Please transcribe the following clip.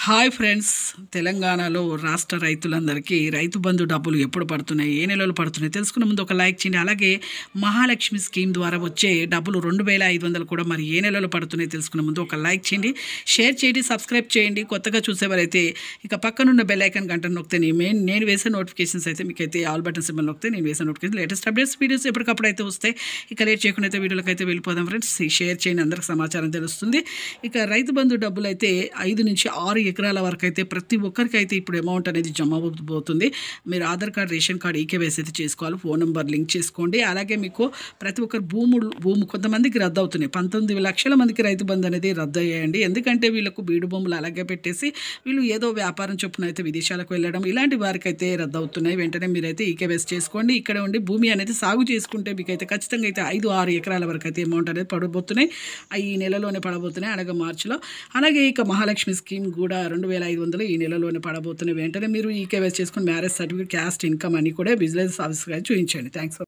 Hi friends, తెలంగాణలో రాష్ట్ర రైతులందరికీ రైతు బంధు డబ్బులు ఎప్పుడు పడుతున్నాయి, ఏ నెలలు పడుతున్నాయి తెలుసుకునే ముందు ఒక లైక్ చేయండి. అలాగే మహాలక్ష్మి స్కీమ్ ద్వారా వచ్చే డబ్బులు 2500 కూడా మరి ఏ నెలలో పడుతున్నాయి తెలుసుకునే ముందు ఒక లైక్ చేయండి, షేర్ చేయండి, సబ్స్క్రైబ్ చేయండి. కొత్తగా చూసేవారైతే ఇక పక్కనున్న బెల్ ఐకాన్ గంట నొక్కితే నేను వేసే నోటిఫికేషన్స్ అయితే మీకైతే ఆల్ బటన్ సింబల్ నొక్కితే నేను వేసే నోటిఫికేషన్ లేటెస్ట్ అప్డేట్స్ వీడియోస్ ఎప్పటికప్పుడు అయితే వస్తాయి. ఇక లేట్ చేయకుండా అయితే వీడియోలకు అయితే వెళ్ళిపోదాం ఫ్రెండ్స్. షేర్ చేయండి, అందరికి సమాచారం తెలుస్తుంది. ఇక రైతు బంధు డబ్బులు అయితే 5 నుంచి 6 ఎకరాల వరకు అయితే ప్రతి ఒక్కరికి అయితే ఇప్పుడు అమౌంట్ అనేది జమ అవుతుంది. మీరు Aadhaar card, ration card, eKYC అయితే చేసుకోవాలి. ఫోన్ నెంబర్ లింక్ చేసుకోండి. అలాగే మీకు ప్రతి ఒక్కరు భూమి కొంతమందికి రద్దు అవుతున్నాయి. 19 లక్షల మందికి రైతు బంధు అనేది రద్దు అయ్యాయండి. ఎందుకంటే వీళ్ళకు బీడు భూములు అలాగే పెట్టేసి వీళ్ళు ఏదో వ్యాపారం చొప్పున అయితే విదేశాలకు వెళ్ళడం, ఇలాంటి వారికి అయితే రద్దు అవుతున్నాయి. వెంటనే మీరైతే ఈకేవైసీ చేసుకోండి. ఇక్కడ ఉండి భూమి అనేది సాగు చేసుకుంటే మీకైతే ఖచ్చితంగా అయితే 5-6 ఎకరాల వరకు అయితే అమౌంట్ అనేది పడబోతున్నాయి. ఈ నెలలోనే పడబోతున్నాయి, అలాగే మార్చిలో. అలాగే ఇక మహాలక్ష్మి స్కీమ్ కూడా 2500 ఈ నెలలోనే పడబోతున్నాయి. వెంటనే మీరు ఈకేవైసీ చేసుకుని మ్యారేజ్ సర్టిఫికేట్, క్యాస్ట్ ఇన్కమ్ అని కూడా విజిలెన్స్ ఆఫీసర్గా చూపించండి. థ్యాంక్స్.